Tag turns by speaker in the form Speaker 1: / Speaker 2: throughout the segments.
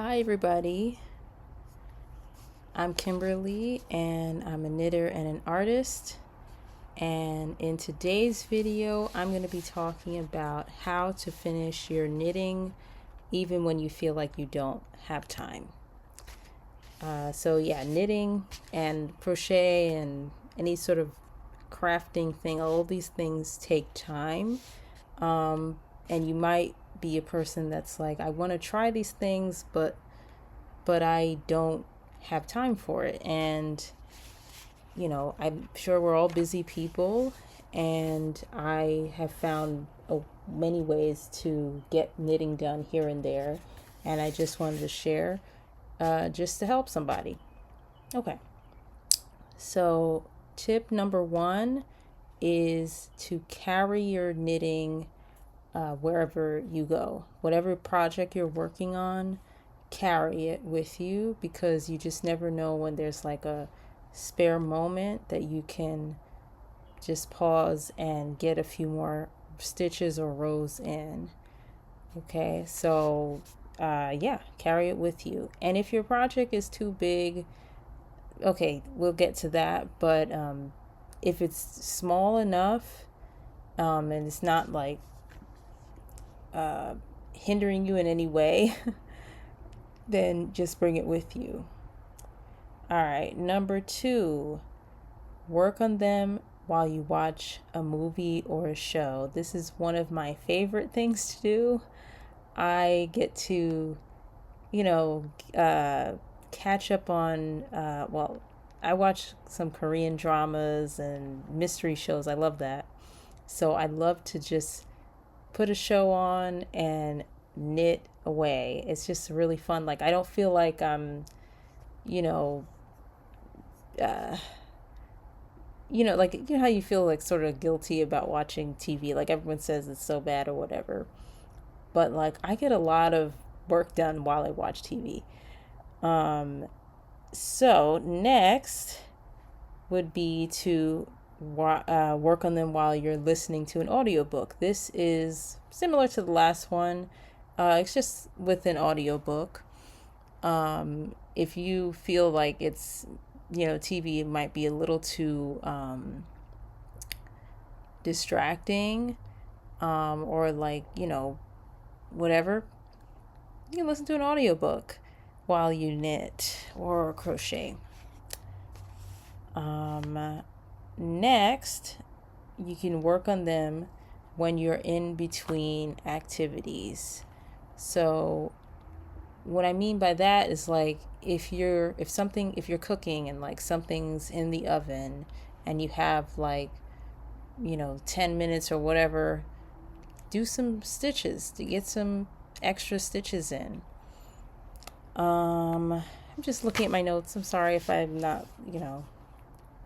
Speaker 1: Hi, everybody. I'm Kimberly, and I'm a knitter and an artist. And in today's video, I'm going to be talking about how to finish your knitting even when you feel like you don't have time. Knitting and crochet and any sort of crafting thing, all these things take time. And you might be a person that's like, I want to try these things, but I don't have time for it. And I'm sure we're all busy people, and I have found many ways to get knitting done here and there, and I just wanted to share just to help somebody. Okay, so tip number one is to carry your knitting wherever you go. Whatever project you're working on, carry it with you, because you just never know when there's like a spare moment that you can just pause and get a few more stitches or rows in. Okay, so carry it with you. And if your project is too big, okay, we'll get to that. But if it's small enough and it's not like hindering you in any way, then just bring it with you. All right, number two, work on them while you watch a movie or a show. This is one of my favorite things to do. I get to, catch up on, I watch some Korean dramas and mystery shows. I love that. So I love to just put a show on and knit away. It's just really fun. Like, I don't feel like I'm, you know, uh, how you feel like sort of guilty about watching TV. Like, everyone says it's so bad or whatever. But like, I get a lot of work done while I watch TV. So next would be to work on them while you're listening to an audiobook. This is similar to the last one. It's just with an audiobook. If you feel like it's, TV might be a little too distracting, or like, whatever, you can listen to an audiobook while you knit or crochet. Next, you can work on them when you're in between activities. So what I mean by that is, like, if you're cooking and like something's in the oven and you have like 10 minutes or whatever, do some stitches to get some extra stitches in. I'm just looking at my notes. I'm sorry if I'm not,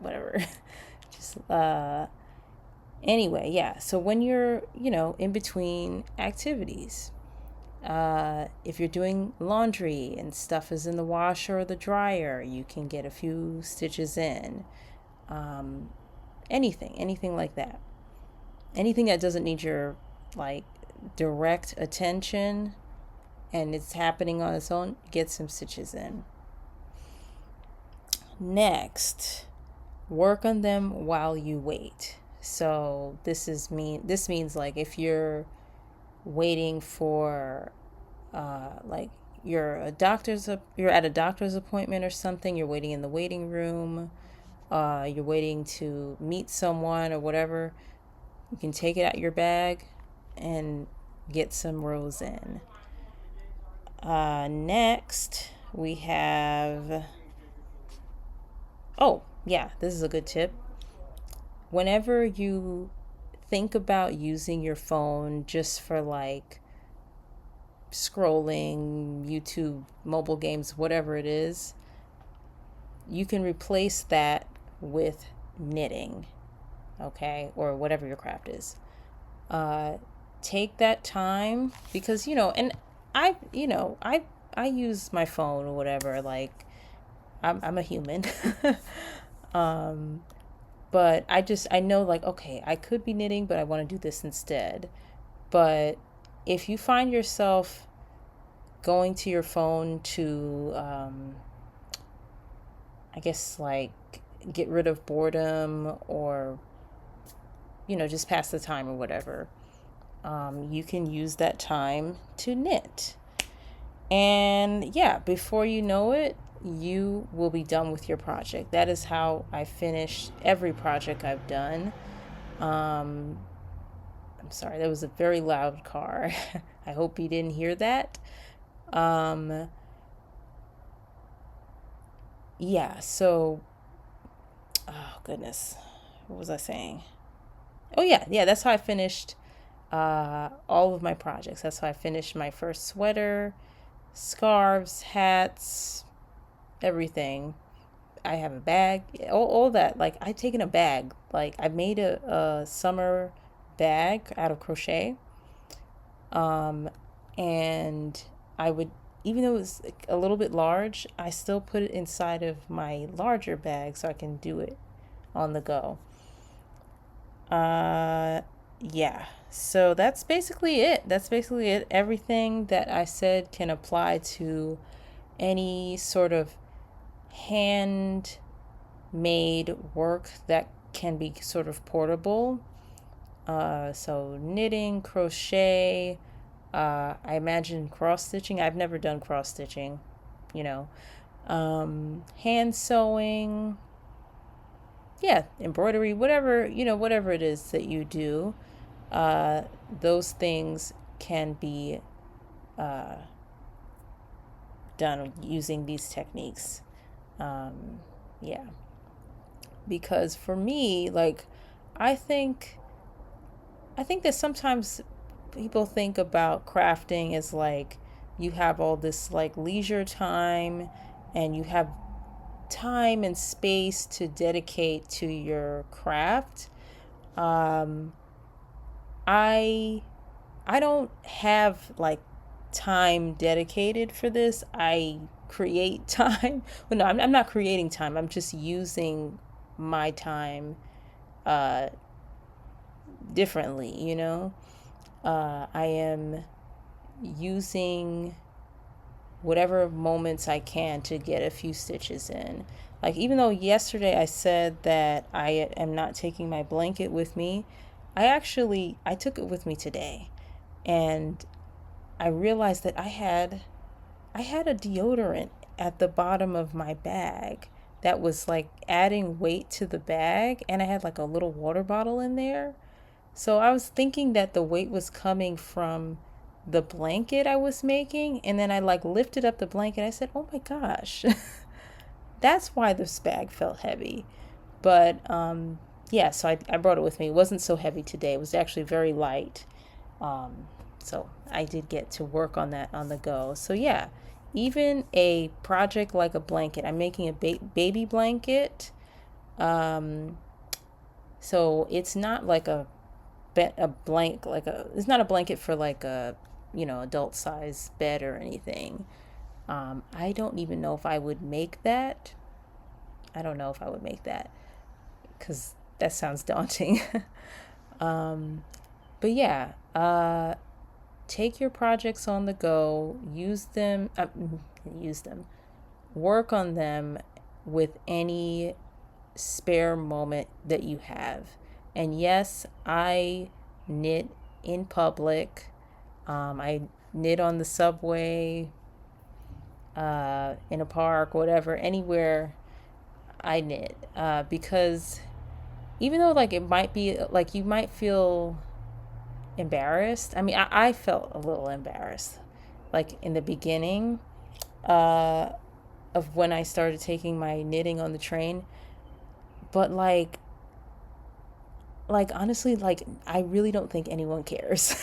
Speaker 1: whatever. Just anyway, yeah. So when you're, in between activities, if you're doing laundry and stuff is in the washer or the dryer, you can get a few stitches in. Anything like that. Anything that doesn't need your like direct attention and it's happening on its own, get some stitches in. Next, work on them while you wait. So this means like if you're waiting for like you're at a doctor's appointment or something, you're waiting in the waiting room, you're waiting to meet someone or whatever, you can take it out your bag and get some rows in. Next, we have, oh, yeah, this is a good tip. Whenever you think about using your phone just for like scrolling, YouTube, mobile games, whatever it is, you can replace that with knitting, okay, or whatever your craft is. Take that time, because and I use my phone or whatever. Like, I'm a human, but I know, like, okay, I could be knitting, but I want to do this instead. But if you find yourself going to your phone to, I guess, like get rid of boredom or, just pass the time or whatever. You can use that time to knit. And yeah, before you know it, you will be done with your project. That is how I finish every project I've done. I'm sorry, that was a very loud car. I hope you didn't hear that. Um, yeah, so, oh goodness, what was I saying? Oh, yeah, that's how I finished all of my projects. That's how I finished my first sweater, scarves, hats, everything. I have a bag, all that. Like, I've taken a bag. Like, I made a summer bag out of crochet. Um, and I would, even though it was a little bit large, I still put it inside of my larger bag so I can do it on the go. Uh, yeah. So that's basically it. That's basically it. Everything that I said can apply to any sort of hand made work that can be sort of portable. So knitting, crochet, I imagine cross stitching. I've never done cross stitching, you know. Hand sewing, yeah, embroidery, whatever, whatever it is that you do, uh, those things can be uh, done using these techniques. Um, yeah, because for me, like, I think I think that sometimes people think about crafting as like you have all this like leisure time and you have time and space to dedicate to your craft. Um, I I don't have like time dedicated for this. I create time. Well, no, I'm not creating time. I'm just using my time uh, differently. I am using whatever moments I can to get a few stitches in. Like, even though yesterday I said that I am not taking my blanket with me, I took it with me today. And I realized that I had a deodorant at the bottom of my bag that was like adding weight to the bag, and I had like a little water bottle in there. So I was thinking that the weight was coming from the blanket I was making, and then I like lifted up the blanket. I said, "Oh my gosh." That's why this bag felt heavy. But yeah, so I brought it with me. It wasn't so heavy today. It was actually very light. Um, so I did get to work on that on the go. So yeah, even a project like a blanket, I'm making a baby blanket. Um, so it's not like a blank like a it's not a blanket for like a adult size bed or anything. I don't even know if I would make that. I don't know if I would make that because that sounds daunting. um, but yeah, take your projects on the go, use them, work on them with any spare moment that you have. And yes, I knit in public. I knit on the subway, in a park, whatever, anywhere I knit. Because even though like it might be like you might feel embarrassed. I mean, I felt a little embarrassed, like in the beginning uh, of when I started taking my knitting on the train. But like honestly, like I really don't think anyone cares.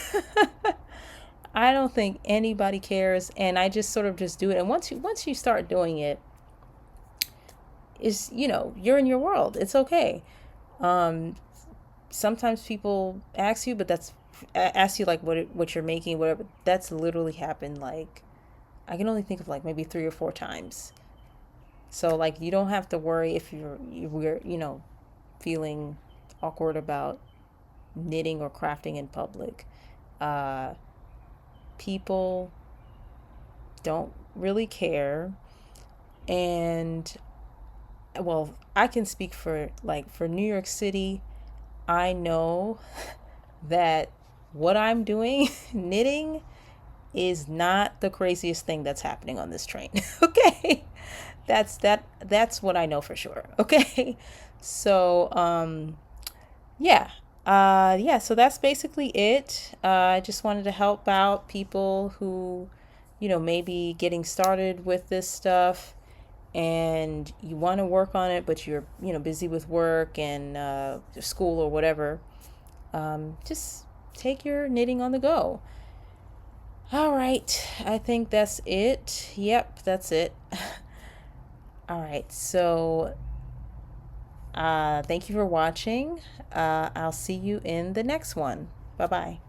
Speaker 1: I don't think anybody cares, and I just sort of just do it. And once you start doing it, is you're in your world. It's okay. Um, Sometimes people ask you, but that's ask you like what you're making, whatever. That's literally happened like I can only think of like maybe 3 or 4 times. So like you don't have to worry if we're feeling awkward about knitting or crafting in public. Uh, People don't really care. And well, I can speak for for New York City. I know that what I'm doing, knitting, is not the craziest thing that's happening on this train. Okay. That's what I know for sure. Okay. So yeah. Yeah, so that's basically it. I just wanted to help out people who, maybe getting started with this stuff, and you want to work on it, but you're, busy with work and school or whatever. Just take your knitting on the go. All right, I think that's it. Yep, that's it. All right, so thank you for watching. I'll see you in the next one. Bye bye.